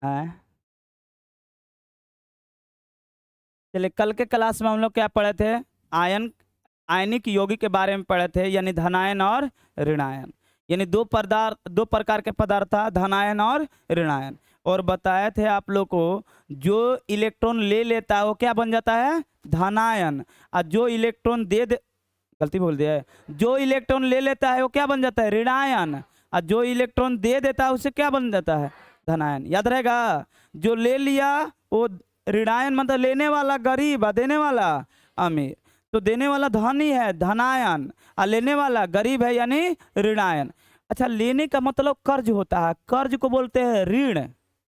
हाँ। चलिए, कल के क्लास में हम लोग क्या पढ़े थे? आयनिक यौगिक के बारे में पढ़े थे, यानी धनायन और ऋणायन। यानी दो प्रकार के पदार्थ था, धनायन और ऋणायन। और बताए थे आप लोग को, जो इलेक्ट्रॉन ले लेता है वो क्या बन जाता है? धनायन। और जो इलेक्ट्रॉन गलती बोल दिया है, जो इलेक्ट्रॉन ले लेता है वो क्या बन जाता है? ऋणायन। और जो इलेक्ट्रॉन दे देता है उसे क्या बन जाता है? धनायन। याद रहेगा, जो ले लिया वो ऋणायन, मतलब लेने वाला गरीब और देने वाला अमीर। तो देने वाला धनी है, धनायन, और लेने वाला गरीब है, यानी ऋणायन। अच्छा, लेने का मतलब कर्ज होता है, कर्ज को बोलते हैं ऋण।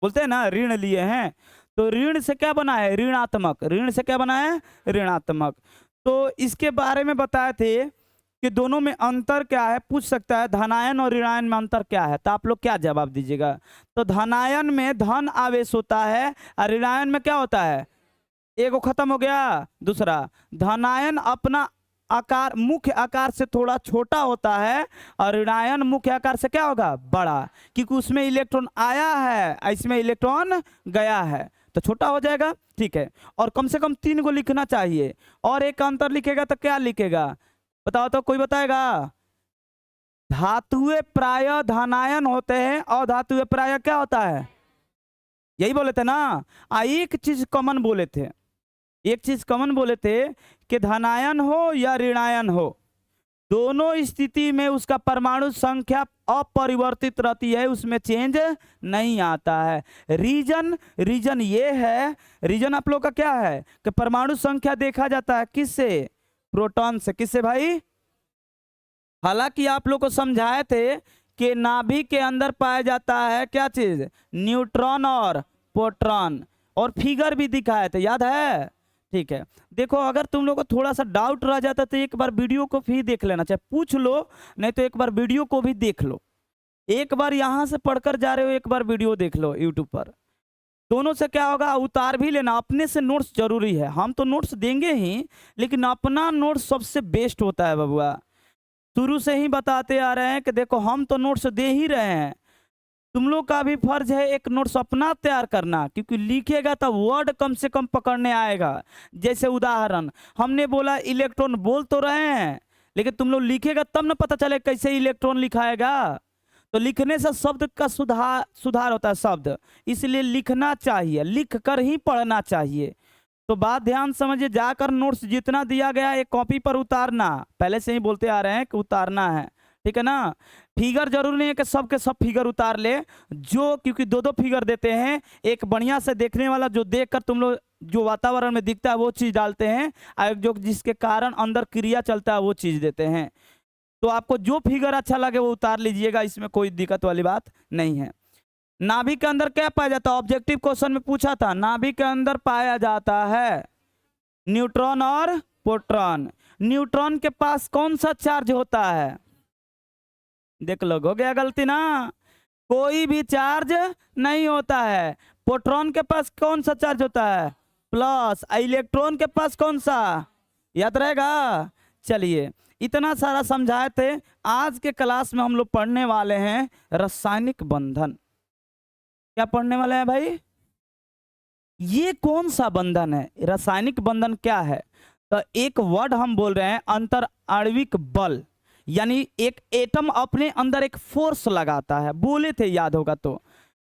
बोलते हैं ना, ऋण लिए हैं। तो ऋण से क्या बना है? ऋणात्मक। ऋण से क्या बना है? ऋणात्मक। तो इसके बारे में बताए थे कि दोनों में अंतर क्या है, पूछ सकता है धनायन और ऋणायन में अंतर क्या है। तो आप लोग क्या जवाब दीजिएगा? तो धनायन में धन आवेश होता है और ऋणायन में क्या होता है? एगो खत्म हो गया। दूसरा, धनायन अपना आकार, मुख्य आकार से थोड़ा छोटा होता है और ऋणायन मुख्य आकार से क्या होगा? बड़ा, क्योंकि उसमें इलेक्ट्रॉन आया है, इसमें इलेक्ट्रॉन गया है, तो छोटा हो जाएगा। ठीक है, और कम से कम 3 को लिखना चाहिए। और एक अंतर लिखेगा तो क्या लिखेगा? बताओ तो, कोई बताएगा? धातुएं प्राय धनायन होते हैं और धातुएं प्राय क्या होता है? यही बोले थे ना। एक चीज कॉमन बोले थे, एक चीज कॉमन बोले थे कि धनायन हो या ऋणायन हो, दोनों स्थिति में उसका परमाणु संख्या अपरिवर्तित रहती है, उसमें चेंज नहीं आता है। रीजन ये है, रीजन आप लोग का क्या है कि परमाणु संख्या देखा जाता है किससे? प्रोटॉन से। किससे भाई? हालांकि आप लोग को समझाए थे कि नाभिक के अंदर पाया जाता है क्या चीज? न्यूट्रॉन और प्रोटॉन, और फिगर भी दिखाए थे, याद है? ठीक है, देखो, अगर तुम लोग को थोड़ा सा डाउट रह जाता तो एक बार वीडियो को भी देख लेना, चाहे पूछ लो, नहीं तो एक बार वीडियो को भी देख लो। एक बार यहां से पढ़कर जा रहे हो, एक बार वीडियो देख लो यूट्यूब पर। दोनों से क्या होगा? उतार भी लेना, अपने से नोट्स जरूरी है। हम तो नोट्स देंगे ही, लेकिन अपना नोट्स सबसे बेस्ट होता है बबुआ। शुरू से ही बताते आ रहे हैं कि देखो, हम तो नोट्स दे ही रहे हैं, तुम लोग का भी फर्ज है एक नोट्स अपना तैयार करना, क्योंकि लिखेगा तो वर्ड कम से कम पकड़ने आएगा। जैसे उदाहरण हमने बोला, इलेक्ट्रॉन बोल तो रहे हैं, लेकिन तुम लोग लिखेगा तब ना पता चले कैसे इलेक्ट्रॉन लिखाएगा। तो लिखने से शब्द का सुधार होता है, शब्द, इसलिए लिखना चाहिए, लिख कर ही पढ़ना चाहिए। तो बात ध्यान समझिए, जाकर नोट्स जितना दिया गया एक कॉपी पर उतारना, पहले से ही बोलते आ रहे हैं कि उतारना है, ठीक है ना। फिगर जरूरी नहीं है कि सब के सब फिगर उतार ले, जो, क्योंकि 2-2 फिगर देते हैं, एक बढ़िया से देखने वाला जो देखकर तुम लोग जो वातावरण में दिखता है वो चीज डालते हैं, और जो जिसके कारण अंदर क्रिया चलता है वो चीज देते हैं। तो आपको जो फिगर अच्छा लगे वो उतार लीजिएगा, इसमें कोई दिक्कत वाली बात नहीं है। नाभिक के अंदर क्या पाया जाता है? ऑब्जेक्टिव क्वेश्चन में पूछा था, नाभिक के अंदर पाया जाता है न्यूट्रॉन और प्रोटॉन। न्यूट्रॉन के पास कौन सा चार्ज होता है? देख लो, हो गया गलती ना, कोई भी चार्ज नहीं होता है। प्रोटॉन के पास कौन सा चार्ज होता है? प्लस। इलेक्ट्रॉन के पास कौन सा? याद रहेगा। चलिए, इतना सारा समझाए थे। आज के क्लास में हम लोग पढ़ने वाले हैं रासायनिक बंधन। क्या पढ़ने वाले हैं भाई? ये कौन सा बंधन है? रासायनिक बंधन क्या है? तो एक वर्ड हम बोल रहे हैं, अंतर आणविक बल, यानी एक एटम अपने अंदर एक फोर्स लगाता है, बोले थे, याद होगा तो,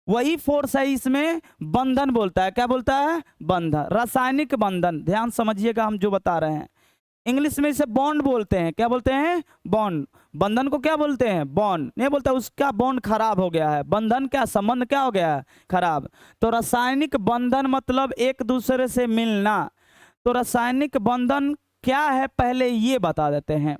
वही फोर्स है इसमें बंधन बोलता है। क्या बोलता है? बंधन, रासायनिक बंधन। ध्यान समझिएगा हम जो बता रहे हैं। इंग्लिश में इसे बॉन्ड बोलते हैं। क्या बोलते हैं? बॉन्ड। बंधन को क्या बोलते हैं? बॉन्ड। नहीं बोलता उसका बॉन्ड खराब हो गया है, बंधन क्या, संबंध क्या हो गया है? खराब। तो रासायनिक बंधन मतलब एक दूसरे से मिलना। तो रासायनिक बंधन क्या है पहले ये बता देते हैं।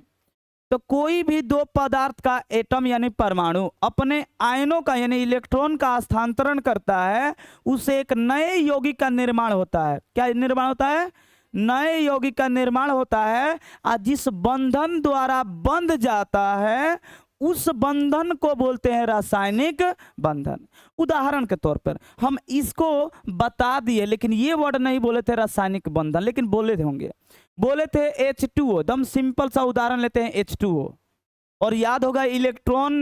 तो कोई भी दो पदार्थ का एटम यानी परमाणु अपने आयनों का यानी इलेक्ट्रॉन का स्थानांतरण करता है, उसे एक नए यौगिक का निर्माण होता है। क्या निर्माण होता है? नए यौगिक का निर्माण होता है। और जिस बंधन द्वारा बंध जाता है उस बंधन को बोलते हैं रासायनिक बंधन। उदाहरण के तौर पर हम इसको बता दिए, लेकिन ये वर्ड नहीं बोले थे रासायनिक बंधन, लेकिन बोले थे होंगे, बोले थे H2O। एकदम सिंपल सा उदाहरण लेते हैं, H2O। और याद होगा इलेक्ट्रॉन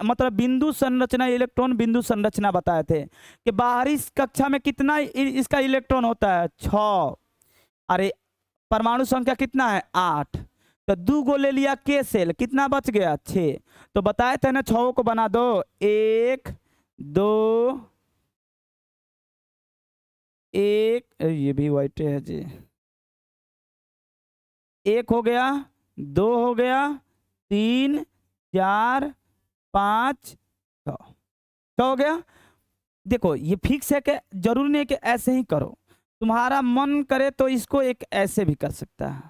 मतलब बिंदु संरचना, इलेक्ट्रॉन बिंदु संरचना बताए थे कि बाहरी कक्षा में कितना इसका इलेक्ट्रॉन होता है 6। अरे परमाणु संख्या कितना है 8, तो 2 गो ले लिया के सेल, कितना बच गया 6। तो बताए थे ना 6 को बना दो, 1 2 1, ये भी वाइट है जी, 1 हो गया, 2 हो गया, 3 4 5 6 हो गया। देखो ये फिक्स है कि जरूरी नहीं कि ऐसे ही करो, तुम्हारा मन करे तो इसको एक ऐसे भी कर सकता है।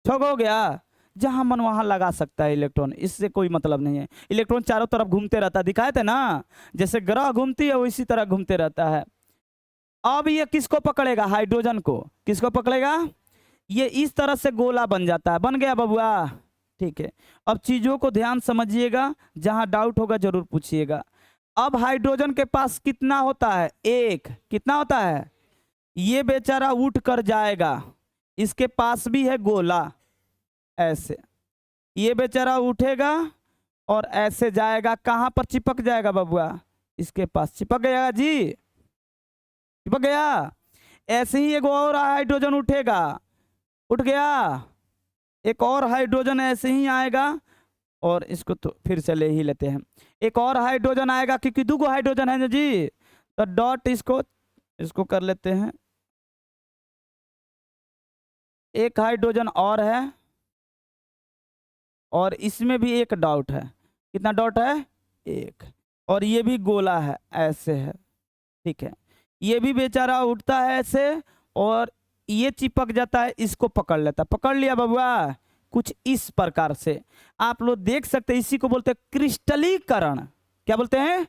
6 हो गया, जहां मन वहां लगा सकता है इलेक्ट्रॉन, इससे कोई मतलब नहीं है। इलेक्ट्रॉन चारों तरफ घूमते रहता है, दिखाए थे ना, जैसे ग्रह घूमती है उसी तरह घूमते रहता है। अब ये किसको पकड़ेगा, हाइड्रोजन को। किसको पकड़ेगा, ये इस तरह से गोला बन जाता है। बन गया बबुआ, ठीक है। अब चीजों को ध्यान समझिएगा, जहां डाउट होगा जरूर पूछिएगा। अब हाइड्रोजन के पास कितना होता है 1, कितना होता है, ये बेचारा उठ कर जाएगा, इसके पास भी है गोला ऐसे, ये बेचारा उठेगा और ऐसे जाएगा, कहां पर चिपक जाएगा बबुआ, इसके पास चिपक गया जी, चिपक गया। ऐसे ही एक और हाइड्रोजन उठेगा, उठ गया, एक और हाइड्रोजन ऐसे ही आएगा, और इसको तो फिर से ले ही लेते हैं, एक और हाइड्रोजन आएगा क्योंकि 2 गो हाइड्रोजन है ना जी, तो डॉट इसको कर लेते हैं, एक हाइड्रोजन और है, और इसमें भी एक डॉट है, कितना डॉट है 1, और ये भी गोला है ऐसे है, ठीक है। ये भी बेचारा उठता है ऐसे और ये चिपक जाता है, इसको पकड़ लेता है। पकड़ लिया बबुआ, कुछ इस प्रकार से आप लोग देख सकते हैं, इसी को बोलते हैं क्रिस्टलीकरण। क्या बोलते हैं,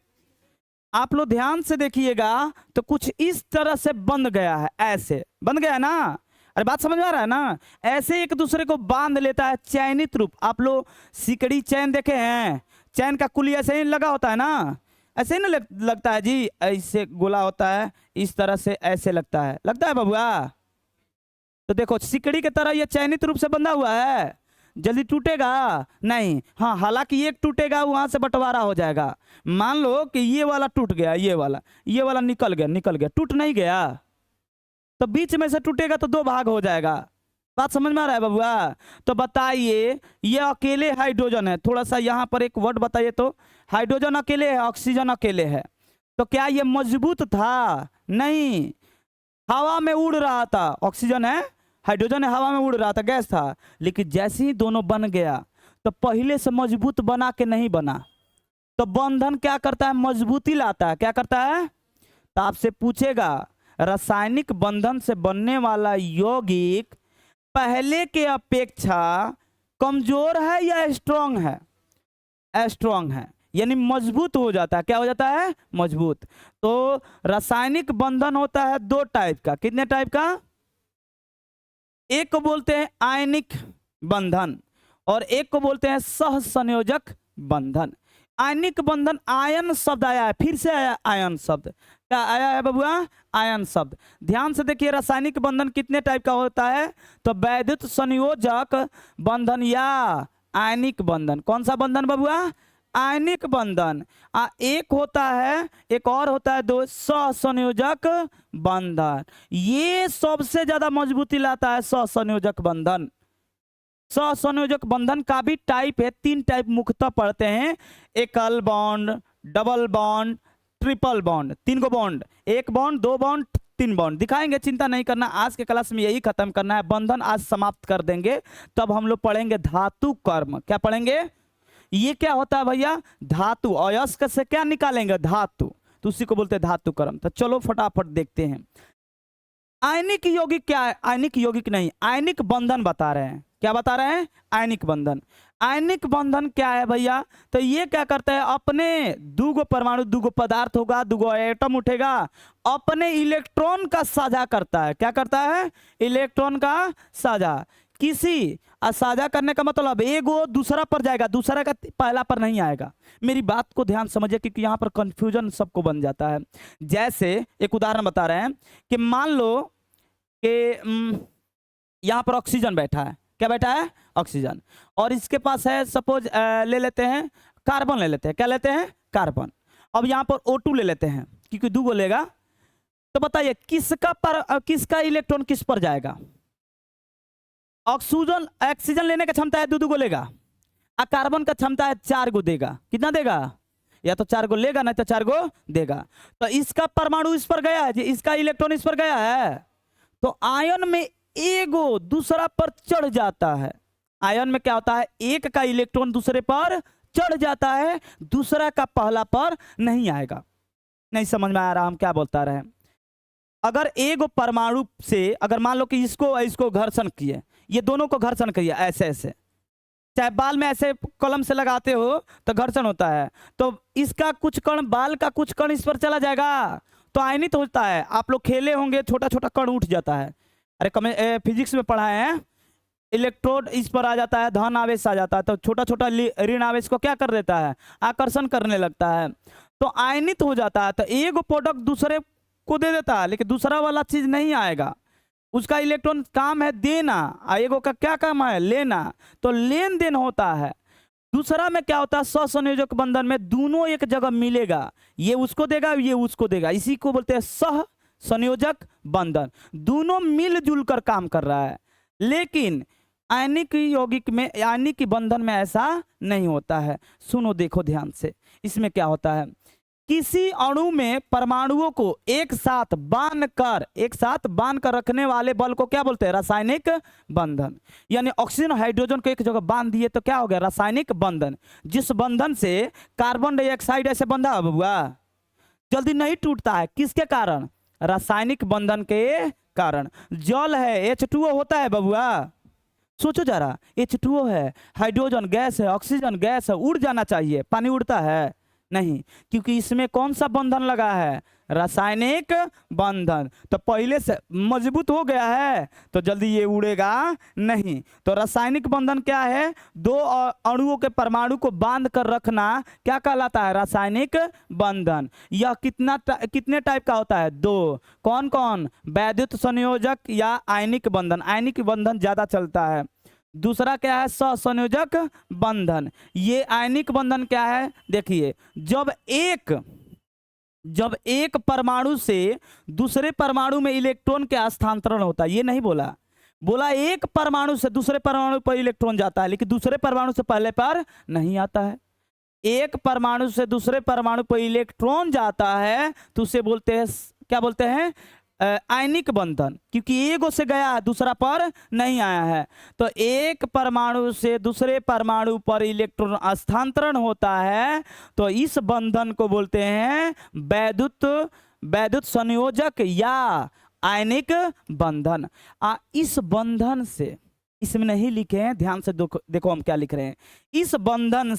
आप लोग ध्यान से देखिएगा तो कुछ इस तरह से बन गया है, ऐसे बन गया है ना। अरे बात समझ में आ रहा है ना, ऐसे एक दूसरे को बांध लेता है, चयनित रूप। आप लोग सिकड़ी चैन देखे हैं, चैन का कुली ऐसे ही लगा होता है ना, ऐसे ही ना लगता है जी, ऐसे गोला होता है, इस तरह से ऐसे लगता है बबुआ। तो देखो सिकड़ी की तरह ये चयनित रूप से बंधा हुआ है, जल्दी टूटेगा नहीं। हाँ, हालांकि एक टूटेगा, वहां से बंटवारा हो जाएगा। मान लो कि ये वाला टूट गया, ये वाला निकल गया, टूट नहीं गया, तो बीच में से टूटेगा तो 2 भाग हो जाएगा। बात समझ में आ रहा है बबुआ। तो बताइए, ये अकेले हाइड्रोजन है, थोड़ा सा यहाँ पर एक वर्ड बताइए तो, हाइड्रोजन अकेले है, ऑक्सीजन अकेले है, तो क्या ये मजबूत था, नहीं, हवा में उड़ रहा था। ऑक्सीजन है, हाइड्रोजन है, हवा में उड़ रहा था, गैस था। लेकिन जैसे ही दोनों बन गया तो पहले से मजबूत बना के नहीं बना, तो बंधन क्या करता है, मजबूती लाता है। क्या करता है, तो आपसे पूछेगा रासायनिक बंधन से बनने वाला यौगिक पहले के अपेक्षा कमजोर है या स्ट्रांग है, स्ट्रांग है, यानी मजबूत हो जाता है। क्या हो जाता है, मजबूत। तो रासायनिक बंधन होता है 2 टाइप का। कितने टाइप का, एक को बोलते हैं आयनिक बंधन और एक को बोलते हैं सहसंयोजक बंधन। आयनिक बंधन, आयन शब्द आया है, फिर से आया आयन शब्द। क्या आया है बबुआ, आयन शब्द। ध्यान से देखिए, रासायनिक बंधन कितने टाइप का होता है, तो वैद्युत संयोजक बंधन या आयनिक बंधन। कौन सा बंधन बबुआ, आयनिक बंधन। एक होता है, एक और होता है 2 सहसंयोजक बंधन। ये सबसे ज्यादा मजबूती लाता है सहसंयोजक बंधन। सहसंयोजक बंधन का भी टाइप है, 3 टाइप मुख्यतः पढ़ते हैं, एकल bond, double bond, triple bond. 3 गो बॉन्ड, 1 बॉन्ड, 2 बॉन्ड, 3 बॉन्ड दिखाएंगे, चिंता नहीं करना। आज के क्लास में यही खत्म करना है, बंधन आज समाप्त कर देंगे। तब हम लोग पढ़ेंगे धातु कर्म। क्या पढ़ेंगे, ये क्या होता है भैया, धातु, अयस्क से क्या निकालेंगे, धातु, तो उसी को बोलते हैं धातु कर्म। तो चलो फटाफट देखते हैं। आयनिक यौगिक क्या है, आयनिक यौगिक नहीं, आयनिक बंधन बता रहे हैं। क्या बता रहे हैं, आयनिक बंधन। आयनिक बंधन क्या है भैया, तो ये क्या करता है, अपने 2 गो परमाणु, 2 गो पदार्थ होगा, 2 गो एटम उठेगा, अपने इलेक्ट्रॉन का साझा करता है। क्या करता है, इलेक्ट्रॉन का साझा। किसी साझा करने का मतलब एगो दूसरा पर जाएगा, दूसरा का पहला पर नहीं आएगा। मेरी बात को ध्यान समझिए क्योंकि यहाँ पर कंफ्यूजन सबको बन जाता है। जैसे एक उदाहरण बता रहे हैं कि मान लो कि यहाँ पर ऑक्सीजन बैठा है, क्या बेटा है, ऑक्सीजन। और इसके पास है सपोज ले लेते हैं कार्बन, ले लेते हैं, क्या लेते हैं, कार्बन। अब यहाँ पर O2 ले लेते हैं क्योंकि 2 लेगा। तो बताइए किसका इलेक्ट्रॉन किस पर जाएगा? ऑक्सीजन लेने का क्षमता है 2 लेगा, और कार्बन का क्षमता है 4 देगा। कितना देगा? या तो 4 लेगा, नहीं तो 4 देगा। तो इसका परमाणु इस पर गया है, इसका इलेक्ट्रॉन इस पर गया है, तो आयन में एगो दूसरा पर चढ़ जाता है। आयन में क्या होता है, एक का इलेक्ट्रॉन दूसरे पर चढ़ जाता है, दूसरा का पहला पर नहीं आएगा। नहीं समझ में आ रहा हम क्या बोलता रहे? अगर एगो परमाणु से, अगर मान लो कि इसको घर्षण किए, ये दोनों को घर्षण किए ऐसे ऐसे, चाहे बाल में ऐसे कलम से लगाते हो तो घर्षण होता है, तो इसका कुछ कण, बाल का कुछ कण इस पर चला जाएगा तो आयनित होता है। आप लोग खेले होंगे, छोटा छोटा कण उठ जाता है। अरे फिजिक्स में पढ़ाए हैं, इलेक्ट्रोड इस पर आ जाता है, धन आवेश आ जाता है, तो छोटा छोटा ऋण आवेश को क्या कर देता है, आकर्षण करने लगता है, तो आयनित हो जाता है। तो एक प्रोडक्ट दूसरे को दे देता है, लेकिन दूसरा वाला चीज नहीं आएगा। उसका इलेक्ट्रॉन काम है देना, एगो का क्या काम है, लेना। तो लेन देन होता है। दूसरा में क्या होता है, सहसंयोजक बंधन में दोनों एक जगह मिलेगा, ये उसको देगा, ये उसको देगा, इसी को बोलते हैं सह संयोजक बंधन। दोनों मिलजुल कर काम कर रहा है। लेकिन आयनिक यौगिक में, आयनिक बंधन में ऐसा नहीं होता है। सुनो देखो ध्यान से, इसमें क्या होता है, किसी अणु में परमाणुओं को एक साथ बांध कर रखने वाले बल को क्या बोलते हैं, रासायनिक बंधन। यानी ऑक्सीजन हाइड्रोजन को एक जगह बांध दिए तो क्या हो गया, रासायनिक बंधन। जिस बंधन से कार्बन डाइऑक्साइड ऐसे बंधा हुआ जल्दी नहीं टूटता है, किसके कारण, रासायनिक बंधन के कारण। जल है, H2O होता है बबुआ, सोचो जरा, H2O है, हाइड्रोजन गैस है, ऑक्सीजन गैस है, उड़ जाना चाहिए, पानी उड़ता है नहीं, क्योंकि इसमें कौन सा बंधन लगा है, रासायनिक बंधन। तो पहले से मजबूत हो गया है तो जल्दी ये उड़ेगा नहीं। तो रासायनिक बंधन क्या है, दो अणुओं के परमाणु को बांध कर रखना क्या कहलाता है, रासायनिक बंधन। यह कितने टाइप का होता है, 2। कौन कौन, वैद्युत संयोजक या आयनिक बंधन। आयनिक बंधन ज्यादा चलता है। दूसरा क्या है, सहसंयोजक बंधन। ये आयनिक बंधन क्या है, देखिए, जब एक परमाणु से दूसरे परमाणु में इलेक्ट्रॉन के हस्तांतरण होता है, ये नहीं बोला एक परमाणु से दूसरे परमाणु पर इलेक्ट्रॉन जाता है, लेकिन दूसरे परमाणु से पहले पर नहीं आता है। एक परमाणु से दूसरे परमाणु पर इलेक्ट्रॉन जाता है तो उसे बोलते हैं, क्या बोलते हैं, आयनिक बंधन, क्योंकि एगो से गया दूसरा पर नहीं आया है। तो एक परमाणु से दूसरे परमाणु पर इलेक्ट्रॉन हस्तांतरण होता है, तो इस बंधन को बोलते हैं वैद्युत संयोजक या आयनिक बंधन। इस बंधन से, इसमें नहीं लिखे हैं, ध्यान से देखो हम क्या लिख रहे हैं। इस बंधन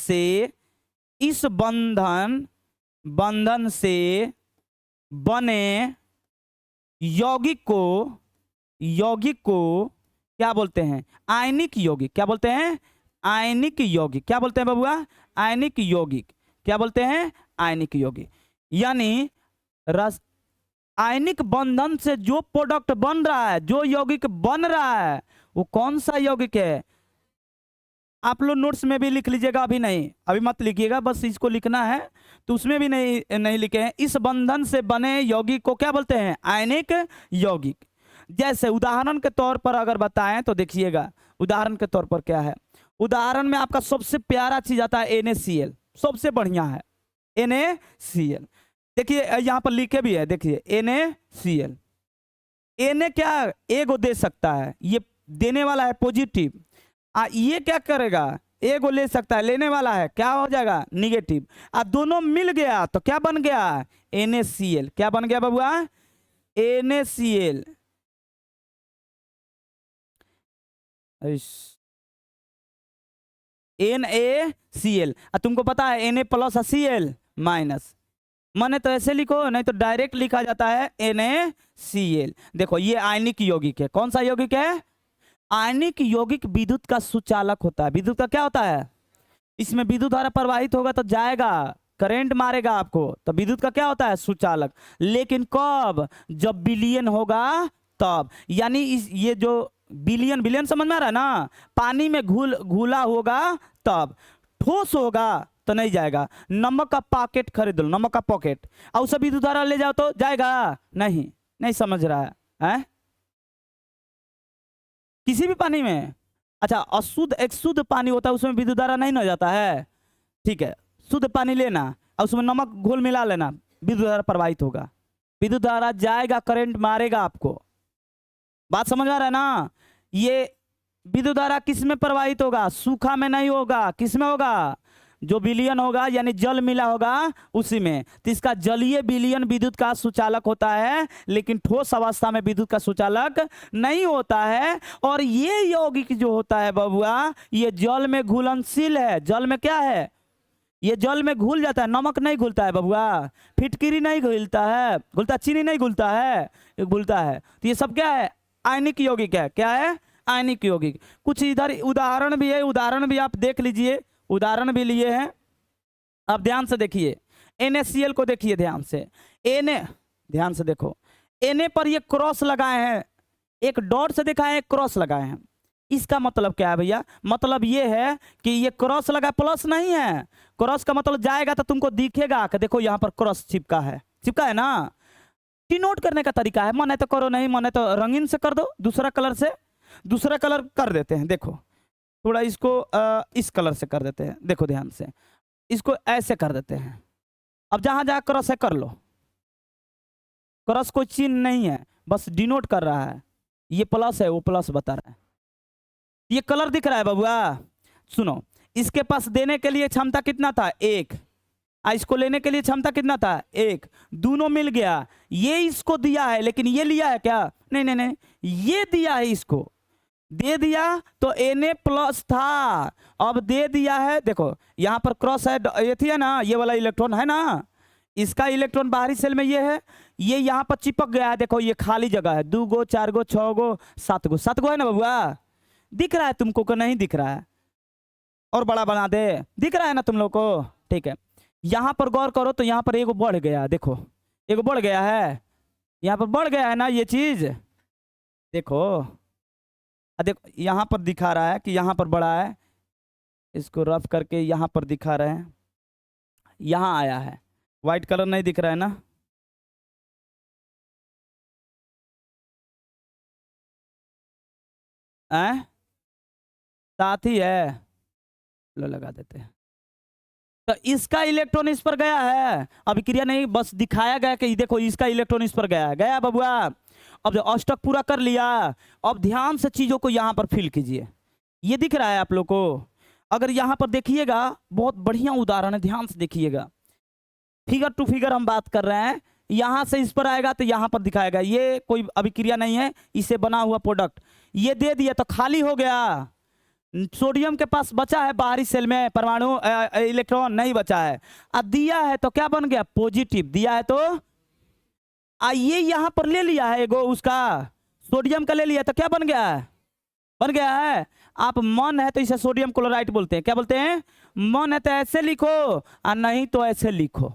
से बने यौगिक को क्या बोलते हैं, आयनिक यौगिक। क्या बोलते हैं, आयनिक यौगिक। क्या बोलते हैं बबुआ, आयनिक यौगिक। क्या बोलते हैं, आयनिक यौगिक। यानी आयनिक बंधन से जो प्रोडक्ट बन रहा है, जो यौगिक बन रहा है, वो कौन सा यौगिक है, आप लोग नोट्स में भी लिख लीजिएगा, अभी मत लिखिएगा, बस इसको लिखना है, तो उसमें भी नहीं लिखे हैं। इस बंधन से बने यौगिक को क्या बोलते हैं, आयनिक यौगिक। जैसे उदाहरण के तौर पर अगर बताएं तो देखिएगा, उदाहरण के तौर पर क्या है, उदाहरण में आपका सबसे प्यारा चीज आता है NaCl, सबसे बढ़िया है NaCl। देखिए यहां पर लिखे भी है, देखिए NaCl। Na क्या एगो दे सकता है, ये देने वाला है पॉजिटिव, ये क्या करेगा, एगो ले सकता है, लेने वाला है, क्या हो जाएगा, निगेटिव। दोनों मिल गया तो क्या बन गया, NaCl। क्या बन गया बबुआ, NaCl। NaCl। तुमको पता है Na प्लस Cl माइनस, माने तो ऐसे लिखो, नहीं तो डायरेक्ट लिखा जाता है NaCl। देखो ये आयनिक यौगिक है। कौन सा यौगिक है, आयनिक यौगिक विद्युत का सुचालक होता है। विद्युत का क्या होता है, इसमें विद्युत धारा प्रवाहित होगा तो जाएगा, करंट मारेगा आपको, तो विद्युत का क्या होता है, सुचालक। लेकिन कब, जब विलयन होगा तब। यानी ये जो बिलियन, बिलियन समझ में आ रहा है ना, पानी में घुला होगा तब, ठोस होगा तो नहीं जाएगा। नमक का पैकेट खरीद लो, नमक का पॉकेट, और उसे विद्युत धारा ले जाओ तो जाएगा नहीं, नहीं समझ रहा है? किसी भी पानी में, अच्छा अशुद्ध एक शुद्ध पानी होता है उसमें विद्युत धारा नहीं ना जाता है, ठीक है, शुद्ध पानी लेना और उसमें नमक घोल मिला लेना, विद्युत धारा प्रवाहित होगा, विद्युत धारा जाएगा, करंट मारेगा आपको। बात समझ आ रहा है ना? ये विद्युत धारा किस में प्रवाहित होगा? सूखा में नहीं होगा, किस में होगा? जो विलयन होगा यानी जल मिला होगा उसी में। तो इसका जलीय विलयन विद्युत का सुचालक होता है, लेकिन ठोस अवस्था में विद्युत का सुचालक नहीं होता है। और ये यौगिक जो होता है बबुआ, ये जल में घुलनशील है। जल में क्या है? ये जल में घुल जाता है, नमक नहीं घुलता है बबुआ, फिटकिरी नहीं घुलता है, घुलता चीनी नहीं घुलता है, ये घुलता है। तो ये सब क्या है? आयनिक यौगिक है। क्या है? आयनिक यौगिक। कुछ इधर उदाहरण भी है, उदाहरण भी आप देख लीजिए, उदाहरण भी लिए हैं, आप ध्यान से देखिए। NaCl को देखिए ध्यान से, ध्यान से देखो, Na पर ये क्रॉस लगाए हैं, एक डॉट से दिखाए हैं, क्रॉस लगाए हैं। इसका मतलब क्या है भैया? मतलब ये है कि ये क्रॉस लगा, प्लस नहीं है। क्रॉस का मतलब जाएगा तो तुमको दिखेगा कि देखो यहाँ पर क्रॉस चिपका है, चिपका है ना। डिनोट करने का तरीका है, मन है तो करो, नहीं मन है तो रंगीन से कर दो, दूसरा कलर से, दूसरा कलर कर देते हैं। देखो थोड़ा इसको इस कलर से कर देते हैं, देखो ध्यान से, इसको ऐसे कर देते हैं। अब जहां जहां क्रॉस है कर लो, क्रॉस कोई चिन्ह नहीं है, बस डिनोट कर रहा है। ये प्लस है, वो प्लस बता रहा है। ये कलर दिख रहा है बबुआ। सुनो, इसके पास देने के लिए क्षमता कितना था? 1। इसको लेने के लिए क्षमता कितना था? 1। दोनों मिल गया। ये इसको दिया है, लेकिन ये लिया है क्या? नहीं नहीं नहीं, ये दिया है, इसको दे दिया तो Na प्लस था, अब दे दिया है। देखो यहाँ पर क्रॉस है, ये थी है ना, ये वाला इलेक्ट्रॉन है ना, इसका इलेक्ट्रॉन बाहरी सेल में ये है, ये यहाँ पर चिपक गया है। देखो ये खाली जगह है, 2 गो 4 गो 6 गो 7 गो, 7 गो है ना बबुआ? दिख रहा है तुमको को नहीं दिख रहा है? और बड़ा बना दे, दिख रहा है ना तुम लोग को? ठीक है, यहाँ पर गौर करो तो यहाँ पर एगो बढ़ गया, देखो एगो बढ़ गया है, यहाँ पर बढ़ गया है ना ये चीज। देखो देखो यहाँ पर दिखा रहा है कि यहाँ पर बड़ा है, इसको रफ करके यहाँ पर दिखा रहे हैं, यहाँ आया है। व्हाइट कलर नहीं दिख रहा है ना? साथ ही है, लो लगा देते हैं। तो इसका इलेक्ट्रॉन इस पर गया है, अभिक्रिया नहीं, बस दिखाया गया कि देखो इसका इलेक्ट्रॉन इस पर गया, गया बबुआ। अब जो अष्टक पूरा कर लिया, अब ध्यान से चीजों को यहाँ पर फिल कीजिए। ये दिख रहा है आप लोग को? अगर यहाँ पर देखिएगा, बहुत बढ़िया उदाहरण है, ध्यान से देखिएगा। फिगर टू फिगर हम बात कर रहे हैं, यहाँ से इस पर आएगा तो यहाँ पर दिखाएगा। ये कोई अभिक्रिया नहीं है, इससे बना हुआ प्रोडक्ट। ये दे दिया तो खाली हो गया। सोडियम के पास बचा है बाहरी सेल में परमाणु, इलेक्ट्रॉन नहीं बचा है। अब दिया है तो क्या बन गया? पॉजिटिव। दिया है तो ये यहाँ पर ले लिया है एगो उसका, सोडियम का ले लिया तो क्या बन गया है? बन गया है। आप मन है तो इसे सोडियम क्लोराइड बोलते हैं। क्या बोलते हैं? मन है तो ऐसे लिखो और नहीं तो ऐसे लिखो।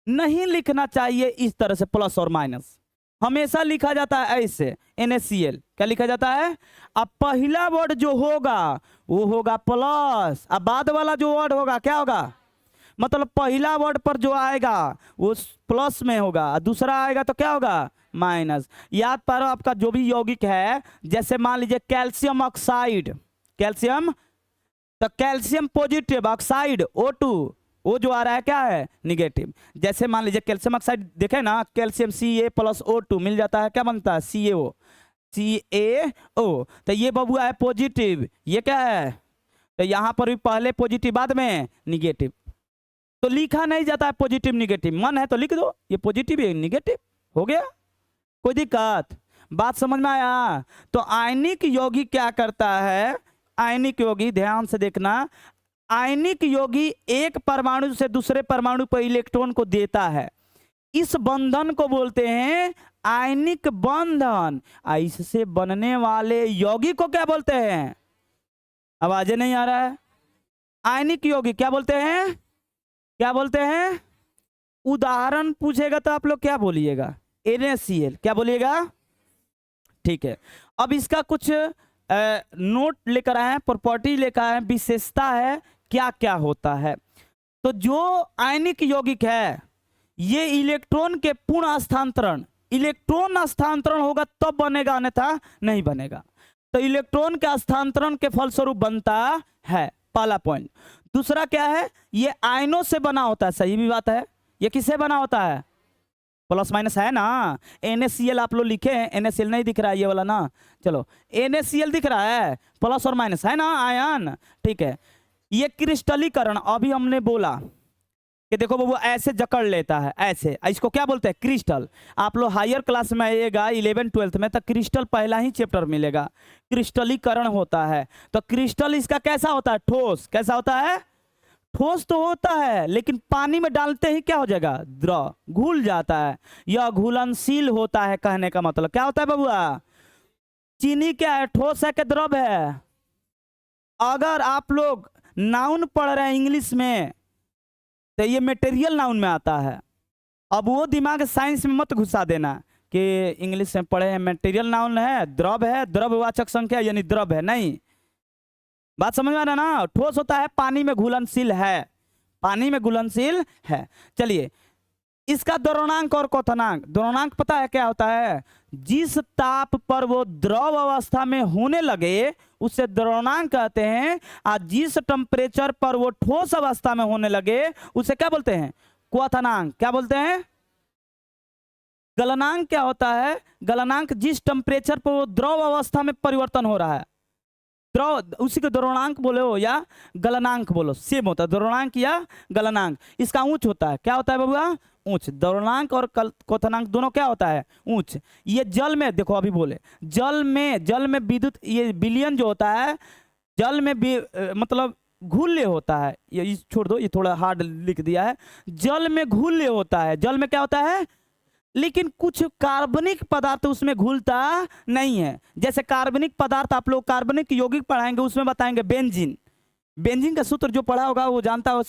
नहीं लिखना चाहिए इस तरह से प्लस और माइनस, हमेशा लिखा जाता है ऐसे NaCl। क्या लिखा जाता है? अब पहला वर्ड जो होगा वो होगा प्लस, अब बाद वाला जो वर्ड होगा क्या होगा? मतलब पहला वर्ड पर जो आएगा वो प्लस में होगा, दूसरा आएगा तो क्या होगा? माइनस। याद करो आपका जो भी यौगिक है, जैसे मान लीजिए कैल्शियम ऑक्साइड, कैल्शियम, तो कैल्शियम पॉजिटिव, ऑक्साइड O2, वो जो आ रहा है क्या है? निगेटिव। जैसे मान लीजिए कैल्शियम ऑक्साइड देखे ना, कैल्शियम Ca प्लस O2 मिल जाता है, क्या बनता है? CaO, CaO। तो ये बबुआ है पॉजिटिव, ये क्या है? तो यहाँ पर भी पहले पॉजिटिव बाद में निगेटिव, तो लिखा नहीं जाता है पॉजिटिव निगेटिव। मन है तो लिख दो ये पॉजिटिव है निगेटिव, हो गया, कोई दिक्कत? बात समझ में आया? तो आयनिक यौगिक क्या करता है? आयनिक यौगिक ध्यान से देखना, आयनिक यौगिक एक परमाणु से दूसरे परमाणु पर इलेक्ट्रॉन को देता है। इस बंधन को बोलते हैं आयनिक बंधन। इससे बनने वाले यौगिक को क्या बोलते हैं? आवाजें नहीं आ रहा है? आयनिक यौगिक क्या बोलते हैं? क्या बोलते हैं? उदाहरण पूछेगा तो आप लोग क्या बोलिएगा? NaCl। क्या बोलिएगा? ठीक है, अब इसका कुछ नोट लेकर आए हैं, प्रॉपर्टी लेकर आए हैं, विशेषता है क्या क्या होता है। तो जो आयनिक यौगिक है ये इलेक्ट्रॉन के पूर्ण हस्तांतरण, इलेक्ट्रॉन हस्तांतरण होगा तब बनेगा, अन्यथा नहीं बनेगा। तो इलेक्ट्रॉन के हस्तांतरण के फलस्वरूप बनता है, पहला पॉइंट। दूसरा क्या है, ये आयनों से बना होता है, सही भी बात है। ये किससे बना होता है, प्लस माइनस है ना। NaCl आप लोग लिखे हैं, NaCl नहीं दिख रहा है ये वाला ना, चलो NaCl दिख रहा है, प्लस और माइनस है ना, आयन, ठीक है। ये क्रिस्टलीकरण अभी हमने बोला कि देखो वो ऐसे जकड़ लेता है, ऐसे, इसको क्या बोलते हैं, क्रिस्टल। आप लोग हायर क्लास में आइएगा 11th-12th में, तो क्रिस्टल पहला ही चैप्टर मिलेगा, क्रिस्टलीकरण होता है। तो क्रिस्टल इसका कैसा होता है, ठोस। कैसा होता है, ठोस तो होता है, लेकिन पानी में डालते ही क्या हो जाएगा, द्रव, घुल जाता है। यह घुलनशील होता है, कहने का मतलब क्या होता है बबुआ, चीनी क्या है, ठोस है कि द्रव है। अगर आप लोग नाउन पढ़ रहे हैं इंग्लिश में तो ये मटेरियल नाउन में आता है। अब वो दिमाग साइंस में मत घुसा देना कि इंग्लिश में पढ़े हैं मटेरियल नाउन है, द्रववाचक संख्या यानी द्रव है, नहीं। बात समझ में आ रहा है ना, ठोस होता है, पानी में घुलनशील है, पानी में घुलनशील है। चलिए इसका द्रवणांक और क्वथनांक। द्रवणांक पता है क्या होता है, जिस ताप पर वो द्रव अवस्था में होने लगे उसे द्रवणांक कहते हैं, और जिस टेम्परेचर पर वो ठोस अवस्था में होने लगे उसे क्या बोलते हैं, क्वथनांक। क्या बोलते हैं, गलनांक क्या होता है, गलनांक जिस टेम्परेचर पर वो द्रव अवस्था में परिवर्तन हो रहा है, द्रव, उसी को द्रवणांक बोलो या गलनांक बोलो, सेम होता है, द्रवणांक या गलनांक। इसका ऊंच होता है, क्या होता है बबुआ, ऊंच। द्रवणांक और क्वथनांक दोनों क्या होता है, ऊंच। ये जल में, देखो अभी बोले जल में विद्युत, ये विलयन जो होता है जल में भी मतलब घुल्य होता है, ये छोड़ दो, ये थोड़ा हार्ड लिख दिया है। जल में घुल्य होता है, जल में क्या होता है, लेकिन कुछ कार्बनिक पदार्थ उसमें घुलता नहीं है। जैसे कार्बनिक पदार्थ आप लोग कार्बनिक यौगिक पढ़ाएंगे, उसमें बताएंगे बेंजीन। बेंजीन का सूत्र जो पढ़ा होगा वो जानता हो,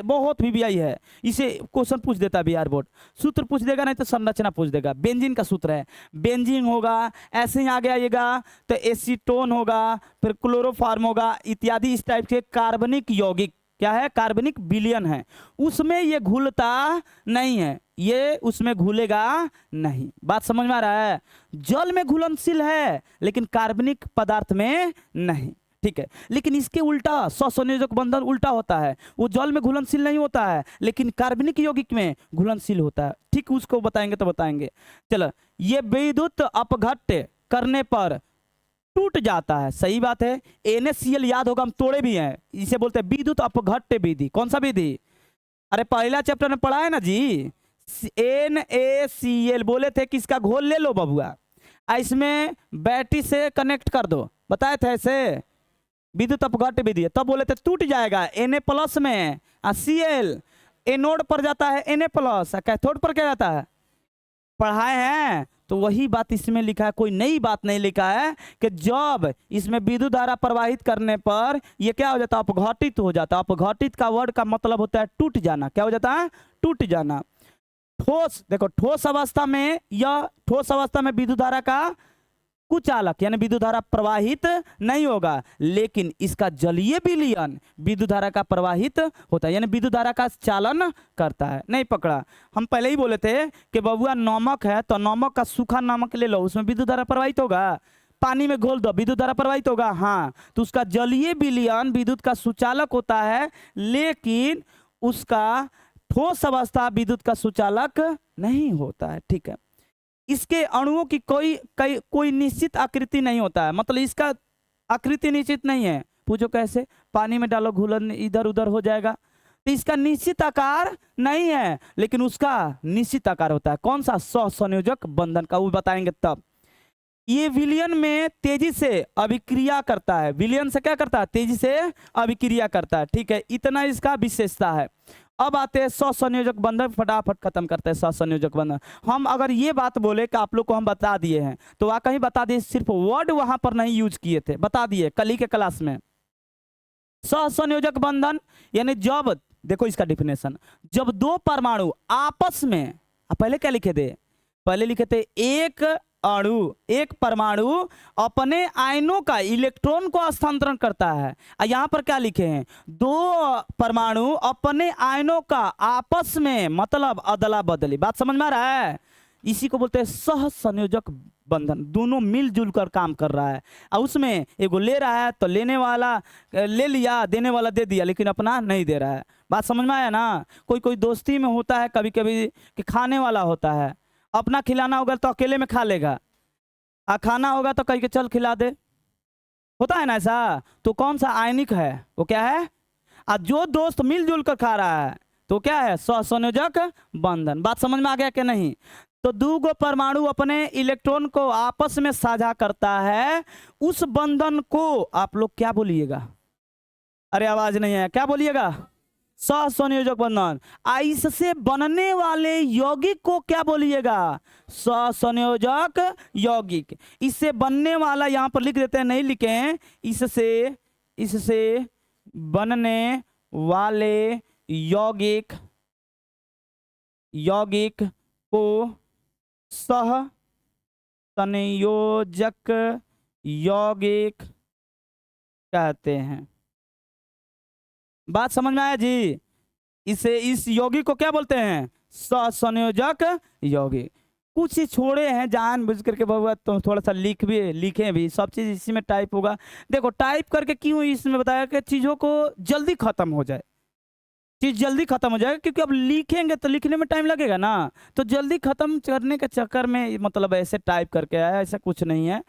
बहुत VVI है, इसे क्वेश्चन पूछ देता है बिहार बोर्ड, सूत्र पूछ देगा नहीं तो संरचना पूछ देगा। बेंजीन का सूत्र है, बेंजीन होगा, ऐसे ही आगे आइएगा तो एसीटोन होगा, फिर क्लोरोफॉर्म होगा, इत्यादि इस टाइप के कार्बनिक यौगिक क्या है, कार्बनिक विलयन है, उसमें ये घुलता नहीं है, ये उसमें घुलेगा नहीं। बात समझ में आ रहा है, जल में घुलनशील है लेकिन कार्बनिक पदार्थ में नहीं, ठीक है। लेकिन इसके उल्टा सहसंयोजक बंधन उल्टा होता है, वो जल में घुलनशील नहीं होता है लेकिन कार्बनिक यौगिक में घुलनशील होता है, ठीक, उसको बताएंगे तो बताएंगे। चलो, ये विद्युत अपघट्य करने पर टूट जाता है, सही बात है। NaCl याद होगा, हम तोड़े भी हैं, इसे बोलते हैं विद्युत अपघट्य विधि। कौन सा विधि, अरे पहला चैप्टर में पढ़ा है ना जी, NaCl बोले थे कि इसका घोल ले लो बबुआ, इसमें बैटरी से कनेक्ट कर दो, बताए थे ऐसे, विद्युत अपघट्य विधि, तब बोले थे टूट जाएगा Na+ में, Cl एनोड पर जाता है Na+, कैथोड पर क्या जाता है, पढ़ाए हैं। तो वही बात इसमें लिखा है, कोई नई बात नहीं लिखा है कि जब इसमें विद्युत धारा प्रवाहित करने पर ये क्या हो जाता है, अपघटित हो जाता है। अपघटित का वर्ड का मतलब होता है टूट जाना। क्या हो जाता है, टूट जाना। ठोस, देखो ठोस अवस्था में, यह ठोस अवस्था में विद्युत धारा का कुचालक यानी विद्युत धारा प्रवाहित नहीं होगा, लेकिन इसका जलीय विलयन विद्युत धारा का प्रवाहित होता है, यानी विद्युत धारा का चालन करता है। नहीं पकड़ा, हम पहले ही बोले थे कि बबुआ नमक है तो नमक का सूखा नमक ले लो, उसमें विद्युत धारा प्रवाहित होगा, पानी में घोल दो विद्युत धारा प्रवाहित होगा, हाँ, तो उसका जलीय विलयन विद्युत का सुचालक होता है, लेकिन उसका ठोस अवस्था विद्युत का सुचालक नहीं होता है, ठीक है। इसके अणुओं की कोई निश्चित आकृति नहीं होता है, मतलब इसका आकृति निश्चित नहीं है। पूछो कैसे, पानी में डालो घुलन इधर उधर हो जाएगा, तो इसका निश्चित आकार नहीं है, लेकिन उसका निश्चित आकार होता है। कौन सा, सहसंयोजक बंधन का, वो बताएंगे तब। ये विलयन में तेजी से अभिक्रिया करता है, विलयन से क्या करता है, तेजी से अभिक्रिया करता है, ठीक है, इतना इसका विशेषता है। अब आते हैं सहसंयोजक बंधन, फटाफट खत्म करते हैं सहसंयोजक बंधन। हम अगर ये बात बोले कि आप लोग को हम बता दिए हैं तो वह कहीं बता दिए, सिर्फ वर्ड वहां पर नहीं यूज किए थे, बता दिए कल ही के क्लास में। सहसंयोजक बंधन यानी जब, देखो इसका डिफिनेशन, जब दो परमाणु आपस में, पहले क्या लिखे थे, पहले लिखे थे एक अणु, एक परमाणु अपने आयनों का इलेक्ट्रॉन को हस्तांतरण करता है। यहां पर क्या लिखे हैं, दो परमाणु अपने आयनों का आपस में मतलब अदला बदली। बात समझ में आ रहा है? इसी को बोलते हैं सह संयोजक बंधन। दोनों मिलजुल कर काम कर रहा है और उसमें एगो ले रहा है तो लेने वाला ले लिया, देने वाला दे दिया, लेकिन अपना नहीं दे रहा है। बात समझ में आया ना? कोई कोई दोस्ती में होता है कभी कभी कि खाने वाला होता है, अपना खिलाना होगा तो अकेले में खा लेगा, और खाना होगा तो कहीं के चल खिला दे, होता है ना ऐसा? तो कौन सा आयनिक है? वो क्या है? और जो दोस्त मिलजुल कर खा रहा है तो क्या है? सहसंयोजक बंधन। बात समझ में आ गया कि नहीं? तो दो गो परमाणु अपने इलेक्ट्रॉन को आपस में साझा करता है, उस बंधन को आप लोग क्या बोलिएगा? अरे आवाज नहीं है, क्या बोलिएगा? सहसंयोजक बंधन। इससे बनने वाले यौगिक को क्या बोलिएगा? सहसंयोजक यौगिक। इससे बनने वाला यहां पर लिख देते हैं, नहीं लिखे, इससे बनने वाले यौगिक को सह संयोजक यौगिक कहते हैं। बात समझ में आया जी? इस यौगिक को क्या बोलते हैं? सहसंयोजक यौगिक। कुछ चीज छोड़े हैं जानबूझ करके बाबा, तो थोड़ा सा लिखे भी, सब चीज इसी में टाइप होगा। देखो टाइप करके क्यों इसमें बताया कि चीजों को जल्दी खत्म हो जाए, चीज जल्दी खत्म हो जाएगा, क्योंकि अब लिखेंगे तो लिखने में टाइम लगेगा ना, तो जल्दी खत्म करने के चक्कर में मतलब ऐसे टाइप करके आया, ऐसा कुछ नहीं है।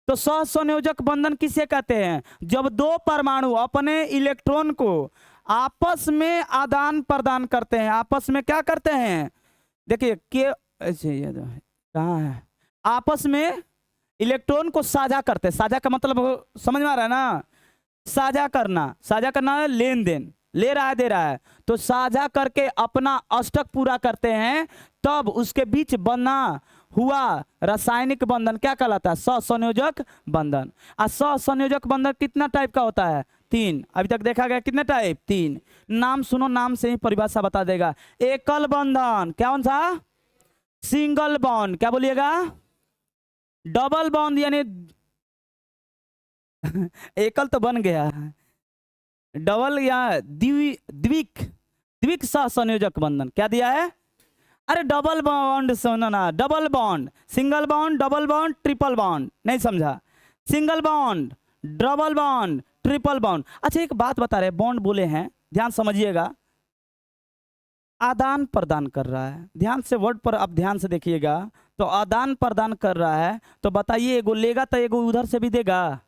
तो सहसंयोजक बंधन किसे कहते हैं? जब दो परमाणु अपने इलेक्ट्रॉन को आपस में आदान प्रदान करते हैं। आपस में क्या करते हैं? देखिए के ऐसे ये कहाँ है, आपस में इलेक्ट्रॉन को साझा करते हैं। साझा का मतलब समझ में आ रहा है ना? साझा करना है लेन देन, ले रहा है दे रहा है, तो साझा करके अपना अष्टक पूरा करते हैं, तब उसके बीच बना हुआ रासायनिक बंधन क्या कहलाता है? सहसंयोजक बंधन। और सहसंयोजक बंधन कितना टाइप का होता है? 3। अभी तक देखा गया कितने टाइप? 3। नाम सुनो, नाम से ही परिभाषा बता देगा। एकल बंधन, कौन सा? सिंगल बॉन्ड, क्या बोलिएगा? डबल बॉन्ड यानी एकल तो बन गया, डबल या द्विक सहसंयोजक बंधन क्या दिया है? अरे डबल बॉन्ड सुनो ना, double bond, single bond, double bond, triple bond, नहीं समझा? Single bond, double bond, triple bond. अच्छा एक बात बता रहे, बॉन्ड बोले हैं, ध्यान समझिएगा, आदान प्रदान कर रहा है। ध्यान से वर्ड पर आप ध्यान से देखिएगा, तो आदान प्रदान कर रहा है, तो बताइए एगो लेगा तो एगो उधर से भी देगा,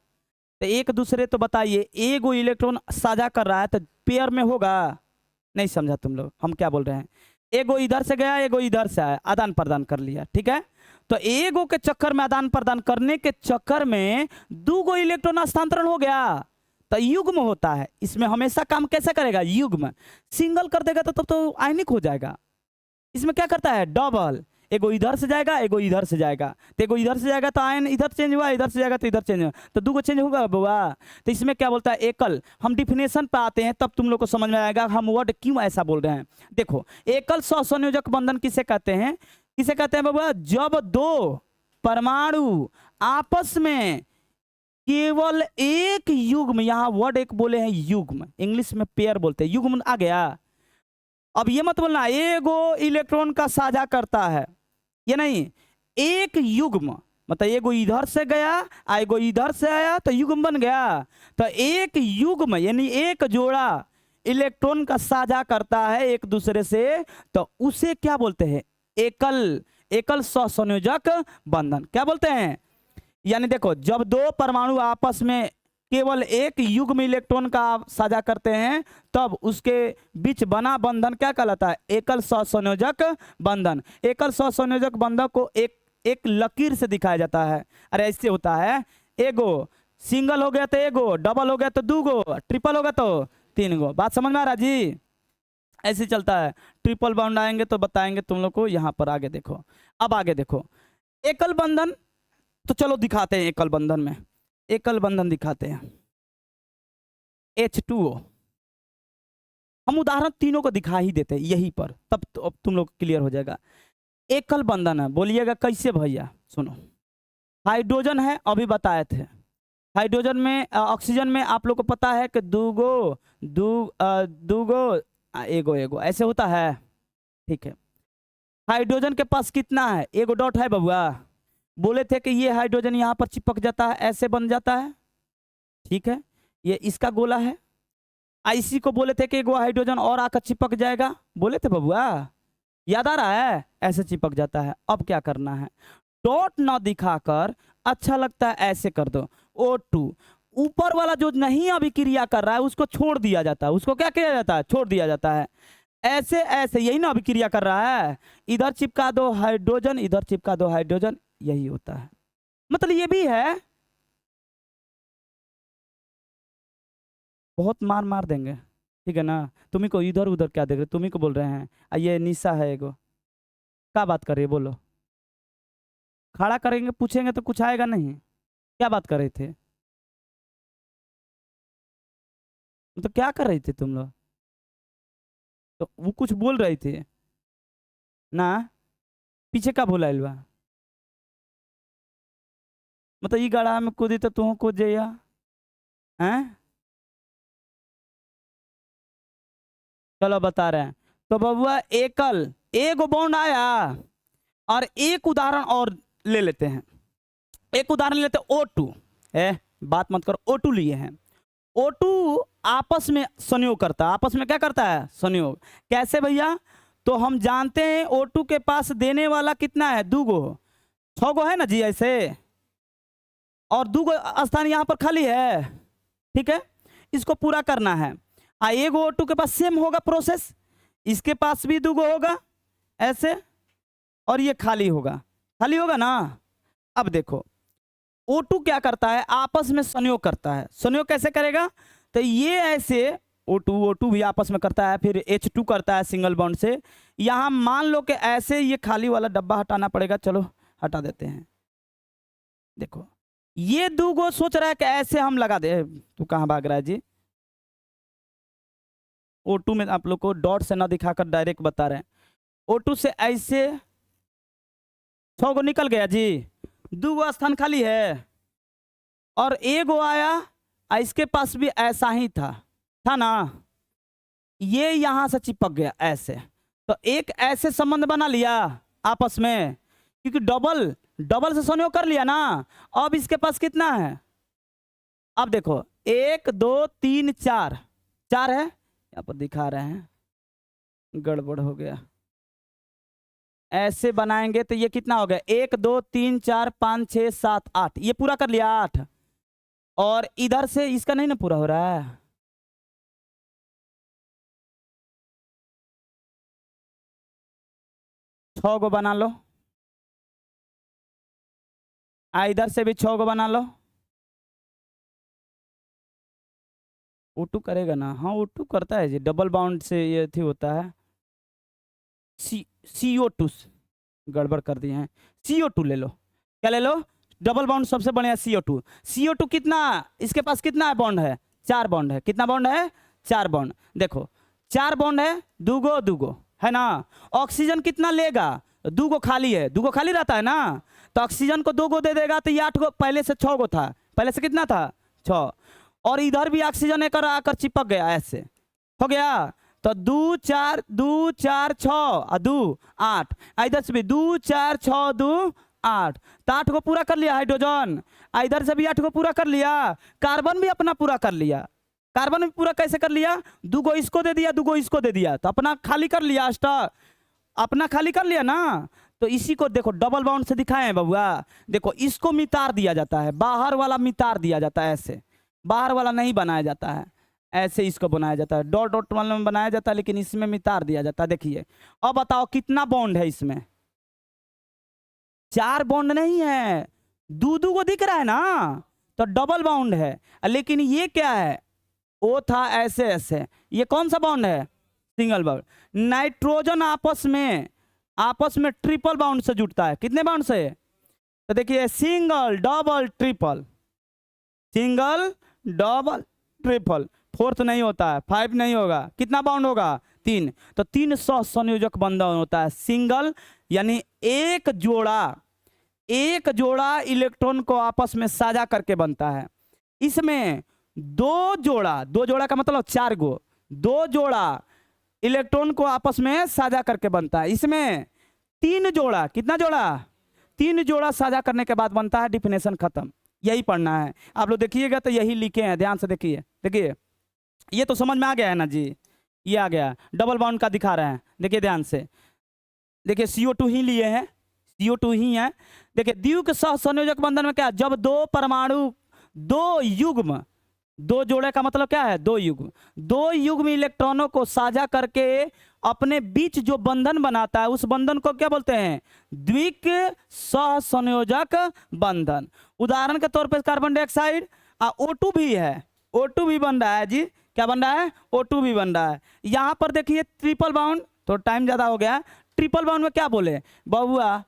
तो एक दूसरे, तो बताइए एगो इलेक्ट्रॉन साझा कर रहा है तो पेयर में होगा? नहीं समझा तुम लोग हम क्या बोल रहे हैं? एगो इधर से गया, एगो इधर से आया, आदान प्रदान कर लिया, ठीक है? तो एगो के चक्कर में, आदान प्रदान करने के चक्कर में दो गो इलेक्ट्रॉन हस्तांतरण हो गया, तो युग्म होता है। इसमें हमेशा काम कैसे करेगा? युग्म। सिंगल कर देगा तो तब तो आयनिक हो जाएगा। इसमें क्या करता है? डबल, एगो इधर से जाएगा, एगो इधर से जाएगा, तो एगो इधर से जाएगा तो आयन इधर चेंज हुआ, इधर से जाएगा तो इधर चेंज हुआ, तो दो गो चेंज होगा बुआ। तो इसमें क्या बोलता है? एकल। हम डिफिनेशन पे आते हैं तब तुम लोग को समझ में आएगा हम वर्ड क्यों ऐसा बोल रहे हैं। देखो एकल सहसंयोजक बंधन किसे कहते हैं? किसे कहते हैं बाबा? जब दो परमाणु आपस में केवल एक युग्म, यहाँ वर्ड एक बोले हैं युग्म, इंग्लिश में पेयर बोलते हैं, युग्म आ गया। अब ये मत बोलना एगो इलेक्ट्रॉन का साझा करता है, ये नहीं, एक युग्म मतलब एगो इधर से गया, एगो इधर से आया, तो युग्म बन गया। तो एक युग्म यानी एक जोड़ा इलेक्ट्रॉन का साझा करता है एक दूसरे से, तो उसे क्या बोलते हैं? एकल सहसंयोजक बंधन। क्या बोलते हैं? यानी देखो जब दो परमाणु आपस में केवल एक युग्म इलेक्ट्रॉन का साझा करते हैं, तब उसके बीच बना बंधन क्या कहलाता है? एकल सहसंयोजक बंधन। एकल सहसंयोजक बंधन को एक लकीर से दिखाया जाता है। अरे ऐसे होता है, एगो सिंगल हो गया तो एगो, डबल हो गया तो दो गो, ट्रिपल हो गया तो 3 गो। बात समझ में आ रहा जी? ऐसे चलता है। ट्रिपल बॉन्ड आएंगे तो बताएंगे तुम लोग को, यहाँ पर आगे देखो। अब आगे देखो एकल बंधन, तो चलो दिखाते हैं एकल बंधन में, एकल बंधन दिखाते हैं। H2O, हम उदाहरण तीनों को दिखा ही देते हैं यहीं पर, तब तो अब तुम लोग क्लियर हो जाएगा। एकल बंधन है, बोलिएगा कैसे भैया? सुनो, हाइड्रोजन है, अभी बताए थे। हाइड्रोजन में ऑक्सीजन में आप लोग को पता है कि दूगो एगो एगो ऐसे होता है, ठीक है। हाइड्रोजन के पास कितना है? एगो डॉट है बबुआ। बोले थे कि ये हाइड्रोजन यहाँ पर चिपक जाता है, ऐसे बन जाता है, ठीक है। ये इसका गोला है। आईसी को बोले थे कि एगो हाइड्रोजन और आकर चिपक जाएगा, बोले थे बबुआ, याद आ रहा है? ऐसे चिपक जाता है। अब क्या करना है? डॉट ना दिखाकर अच्छा लगता है ऐसे कर दो, O2। ऊपर वाला जो नहीं अभी क्रिया कर रहा है उसको छोड़ दिया जाता है। उसको क्या किया जाता है? छोड़ दिया जाता है। ऐसे ऐसे यही ना अभी क्रिया कर रहा है। इधर चिपका दो हाइड्रोजन, इधर चिपका दो हाइड्रोजन, यही होता है। मतलब ये भी है। बहुत मार मार देंगे, ठीक है ना। तुम्ही को इधर उधर क्या देख रहे, तुम्ही को बोल रहे हैं। ये निशा है एगो, क्या बात कर रही है बोलो। खड़ा करेंगे पूछेंगे तो कुछ आएगा नहीं। क्या बात कर रहे थे? तो क्या कर रही थी तुम लोग? तो वो कुछ बोल रही थी ना, पीछे का बोला बा। मतलब ई गड़ा में कूदी तो तू कूद जाइया हैं। चलो बता रहे हैं। तो बबुआ एकल एगो बॉन्ड आया, और एक उदाहरण और ले लेते हैं। एक उदाहरण लेते हैं O2 है, बात मत करो। O2 लिए हैं। O2 आपस में संयोग करता है। आपस में क्या करता है? संयोग। कैसे भैया? तो हम जानते हैं O2 के पास देने वाला कितना है? दूगो, 6 गो है ना जी ऐसे, और दूगो स्थान यहाँ पर खाली है, ठीक है। इसको पूरा करना है। एगो O2 के पास सेम होगा प्रोसेस, इसके पास भी दूगो होगा ऐसे, और ये खाली होगा, खाली होगा ना। अब देखो O2 क्या करता है? आपस में संयोग करता है। संयोग कैसे करेगा? तो ये ऐसे O2 भी आपस में करता है, फिर H2 करता है सिंगल बॉन्ड से। यहां मान लो कि ऐसे ये खाली वाला डब्बा हटाना पड़ेगा, चलो हटा देते हैं। देखो ये दूगो सोच रहा है कि ऐसे हम लगा दे। तू कहां भाग रहा है जी? O2 में आप लोग को डॉट से ना दिखाकर डायरेक्ट बता रहे हैं। O2 से ऐसे 6 गो निकल गया जी, दूगो स्थान खाली है, और एगो आया, इसके पास भी ऐसा ही था ना। ये यहां से चिपक गया ऐसे, तो एक ऐसे संबंध बना लिया आपस में, क्योंकि डबल डबल से संयोग कर लिया ना। अब इसके पास कितना है? अब देखो 1 2 3 4, 4 है, यहाँ पर दिखा रहे हैं, गड़बड़ हो गया। ऐसे बनाएंगे तो ये कितना हो गया? 1 2 3 4 5 6 7 8, ये पूरा कर लिया 8। और इधर से इसका नहीं ना पूरा हो रहा है। छह गो बना लो, इधर से भी 6 गो बना लो। O2 करेगा ना? हाँ O2 करता है जी, डबल बाउंड से ये थी होता है। CO2 गड़बड़ कर दिए हैं। CO2 ले लो, क्या ले लो? डबल बॉन्ड सबसे बढ़िया CO2। CO2 कितना, इसके पास कितना है बॉन्ड है? 4 बॉन्ड है। कितना बॉन्ड है? 4 बॉन्ड। देखो 4 बॉन्ड है, दूगो दूगो है ना। ऑक्सीजन कितना लेगा? दूगो खाली है, दूगो खाली रहता है ना, तो ऑक्सीजन को 2 गो दे देगा, तो ये 8 गो, पहले से 6 गो था, पहले से कितना था? 6। और इधर भी ऑक्सीजन एक आकर चिपक गया, ऐसे हो गया। तो 2 4 2 4 6 2 8, इधर से भी 2 4 6 2 8, तो 8 को पूरा कर लिया हाइड्रोजन। इधर से भी 8 को पूरा कर लिया। कार्बन भी अपना पूरा कर लिया। कार्बन भी पूरा कैसे कर लिया? दूगो इसको दे दिया, दूगो इसको दे दिया, तो अपना खाली कर लिया, अपना खाली कर लिया ना। तो इसी को देखो डबल बाउंड से दिखाए हैं बबुआ। देखो इसको मितार दिया जाता है, बाहर वाला मितार दिया जाता है, ऐसे बाहर वाला नहीं बनाया जाता है, ऐसे इसको बनाया जाता है। डॉट डॉट वाले में बनाया जाता है, लेकिन इसमें मितार दिया जाता है। देखिए अब बताओ कितना बॉन्ड है इसमें? 4 बॉन्ड नहीं है, दू को दिख रहा है ना, तो डबल बाउंड है। लेकिन ये क्या है? ओ था ऐसे ऐसे, ये कौन सा बॉन्ड है? Single bound. नाइट्रोजन आपस में ट्रिपल बाउंड से जुड़ता है। कितने बाउंड से? तो देखिए single double triple, single double triple, 4th नहीं होता है, 5 नहीं होगा। कितना बाउंड होगा? 3। तो 3 सहसंयोजक बंधन होता है। सिंगल यानी एक जोड़ा, एक जोड़ा इलेक्ट्रॉन को आपस में साझा करके बनता है। इसमें दो जोड़ा का मतलब 4 गो, 2 जोड़ा इलेक्ट्रॉन को आपस में साझा करके बनता है। इसमें 3 जोड़ा, कितना जोड़ा? 3 जोड़ा साझा करने के बाद बनता है, डिफिनेशन खत्म। यही पढ़ना है आप लोग, देखिएगा तो यही लिखे हैं, ध्यान से देखिए। देखिए ये तो समझ में आ गया है ना जी, ये आ गया। डबल बॉन्ड का दिखा रहे हैं, देखिए ध्यान से। देखिए CO2 ही लिए हैं, CO2 ही है। देखिए द्विक सहसंयोजक बंधन में क्या, जब 2 परमाणु 2 युग्म, 2 जोड़े का मतलब क्या है, 2 युग्म, 2 युग्म इलेक्ट्रॉनों को साझा करके अपने बीच जो बंधन बनाता है उस बंधन को क्या बोलते हैं, द्विक सहसंयोजक बंधन। उदाहरण के तौर पर कार्बन डाइऑक्साइड, O2 भी है, O2 भी बन रहा है जी। क्या बन रहा है? O2 भी बन रहा है। यहां पर देखिए ट्रिपल बाउंड, तो टाइम ज्यादा हो गया। ट्रिपल बाउंड में क्या बोले बबुआ,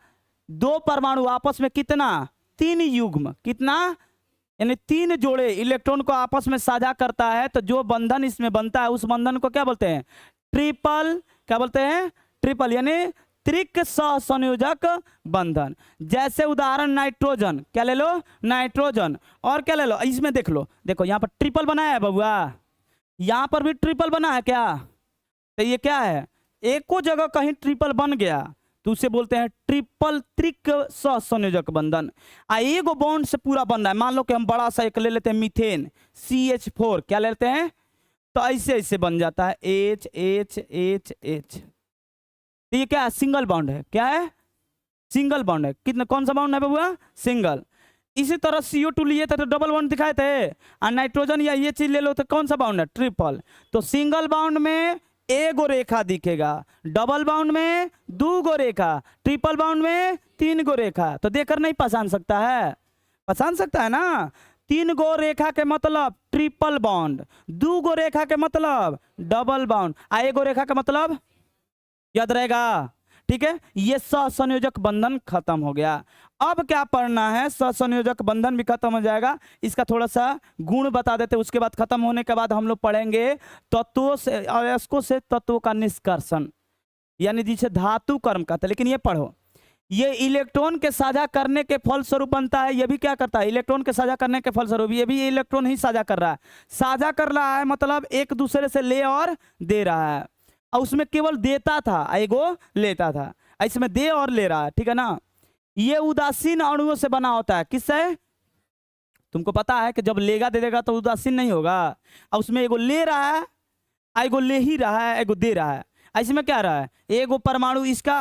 2 परमाणु आपस में कितना, 3 युग्म, कितना, यानी 3 जोड़े इलेक्ट्रॉन को आपस में साझा करता है। तो जो बंधन इसमें बनता है उस बंधन को क्या बोलते हैं, ट्रिपल। क्या बोलते हैं? ट्रिपल, यानी त्रिक सहसंयोजक बंधन। जैसे उदाहरण नाइट्रोजन, क्या ले लो, नाइट्रोजन, और क्या ले लो, इसमें देख लो, देखो यहाँ पर ट्रिपल बनाया है बबुआ, यहाँ पर भी ट्रिपल बना है क्या? तो ये क्या है, एक को जगह कहीं ट्रिपल बन गया तो उसे बोलते हैं ट्रिपल त्रिक सहसंयोजक बंधन। एगो बॉन्ड से पूरा बन रहा है। मान लो कि हम बड़ा सा एक ले लेते हैं मीथेन, CH4, क्या लेते हैं, तो ऐसे ऐसे बन जाता है H H H H। तो ये क्या है, सिंगल बॉन्ड है। क्या है? सिंगल बॉन्ड है। कितना, कौन सा बॉन्ड है बबुआ, सिंगल। इसी तरह CO2 लिए थे तो डबल बॉन्ड दिखाए थे, और नाइट्रोजन या ये चीज ले लो तो कौन सा बॉन्ड है, ट्रिपल। तो सिंगल बॉन्ड में एगो रेखा दिखेगा, डबल बाउंड में 2 गो रेखा, ट्रिपल बाउंड में 3 गो रेखा। तो देखकर नहीं पहचान सकता है, पहचान सकता है ना। 3 गो रेखा के मतलब ट्रिपल बाउंड, 2 गो रेखा के मतलब डबल बाउंड, आ एगो रेखा का मतलब याद रहेगा, ठीक है। ये सहसंयोजक बंधन खत्म हो गया। अब क्या पढ़ना है, सहसंयोजक बंधन भी खत्म हो जाएगा, इसका थोड़ा सा गुण बता देते, उसके बाद खत्म होने के बाद हम लोग पढ़ेंगे तत्वों से, अयस्कों से तत्वों का निष्कर्षण, यानी जिसे धातु कर्म कहते हैं। लेकिन ये पढ़ो, ये इलेक्ट्रॉन के साझा करने के फलस्वरूप बनता है। ये भी क्या करता है, इलेक्ट्रॉन के साझा करने के फलस्वरूप, ये भी इलेक्ट्रॉन ही साझा कर रहा है। साझा कर रहा है मतलब एक दूसरे से ले और दे रहा है, और उसमें केवल देता था, एगो लेता था, इसमें दे और ले रहा है, ठीक है ना। ये उदासीन अणुओं से बना होता है। किससे? तुमको पता है कि जब लेगा दे देगा तो उदासीन नहीं होगा, और उसमें एगो ले रहा है, एगो ले ही रहा है, एगो दे रहा है। इसमें क्या रहा है, एगो परमाणु इसका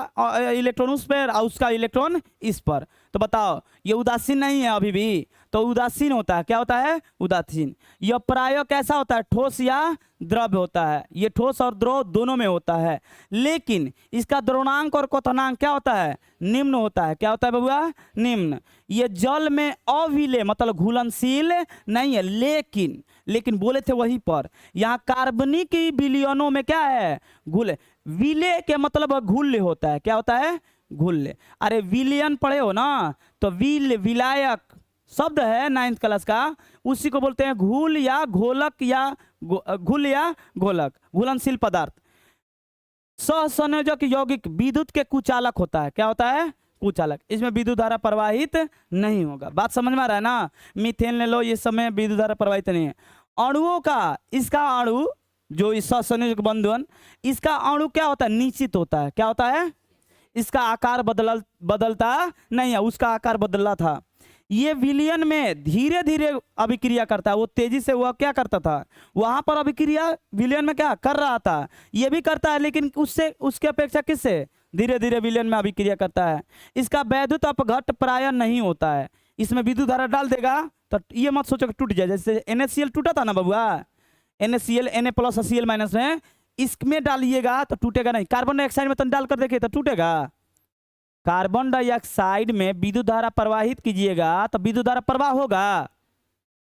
इलेक्ट्रॉन उस पर और उसका इलेक्ट्रॉन इस पर। तो बताओ ये उदासीन नहीं है अभी भी, तो उदासीन होता है। क्या होता है? उदासीन। यह प्राय कैसा होता है, ठोस या द्रव्य होता है। ये ठोस और द्रव दोनों में होता है, लेकिन इसका द्रवणांक और क्वथनांक क्या होता है, निम्न होता है। क्या होता है बबुआ? निम्न। ये जल में अविलेय मतलब घुलनशील नहीं है, लेकिन बोले थे वहीं पर, यहाँ कार्बनिक विलयनों में क्या है, घुले। विलय के मतलब घुल्य होता है। क्या होता है? घुल्य। अरे विलयन पढ़े हो ना, तो विलायक शब्द है 9th क्लास का, उसी को बोलते हैं घुल या घोलक, या घुल या घोलक, घुलनशील पदार्थ। सहसंयोजक यौगिक विद्युत के कुचालक होता है। क्या होता है? कुचालक। इसमें विद्युत धारा प्रवाहित नहीं होगा। बात समझ में आ रहा है ना। मीथेन ले लो, ये समय विद्युत धारा प्रवाहित नहीं है। अणुओं का, इसका अणु जो इस सहसंयोजक बंधन, इसका अणु क्या होता है, निश्चित होता है। क्या होता है? इसका आकार बदलता नहीं है, उसका आकार बदला था। ये विलयन में धीरे धीरे अभिक्रिया करता है। वो तेजी से वह क्या करता था, वहां पर अभिक्रिया विलयन में क्या कर रहा था, ये भी करता है, लेकिन उससे उसके अपेक्षा किससे धीरे धीरे विलयन में अभिक्रिया करता है। इसका वैद्युत अपघट प्राय नहीं होता है। इसमें विद्युत धारा डाल देगा तो ये मत सोचो कि टूट जाए। जैसे NaCl टूटा था ना बबुआ, NaCl Na+ Cl- में, इसमें डालिएगा तो टूटेगा नहीं। कार्बन डाइऑक्साइड में तो डाल कर देखिए तो टूटेगा। कार्बन डाइऑक्साइड में विद्युत धारा प्रवाहित कीजिएगा तो विद्युत धारा प्रवाह होगा।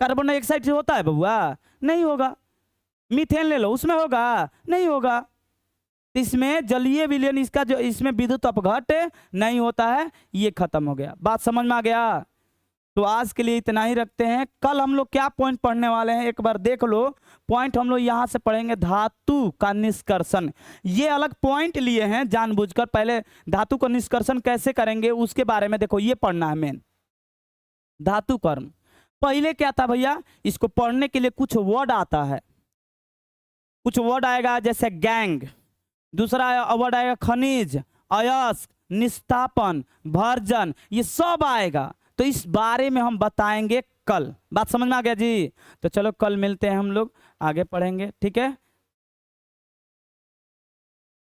कार्बन डाइऑक्साइड से होता है बबुआ? नहीं होगा। मीथेन ले लो, उसमें होगा? नहीं होगा। इसमें जलीय विलयन, इसका जो इसमें विद्युत अपघट नहीं होता है। ये खत्म हो गया। बात समझ में आ गया? तो आज के लिए इतना ही रखते हैं। कल हम लोग क्या पॉइंट पढ़ने वाले हैं एक बार देख लो। पॉइंट हम लोग यहाँ से पढ़ेंगे धातु का निष्कर्षण। ये अलग पॉइंट लिए हैं जानबूझकर, पहले धातु का निष्कर्षण कैसे करेंगे उसके बारे में देखो, ये पढ़ना है मेन। धातु कर्म पहले क्या था भैया, इसको पढ़ने के लिए कुछ वर्ड आता है, कुछ वर्ड आएगा जैसे गैंग, दूसरा वर्ड आएगा खनिज, अयस्क, निस्तापन, भर्जन, ये सब आएगा। तो इस बारे में हम बताएंगे कल। बात समझ में आ गया जी? तो चलो कल मिलते हैं हम लोग, आगे पढ़ेंगे, ठीक है।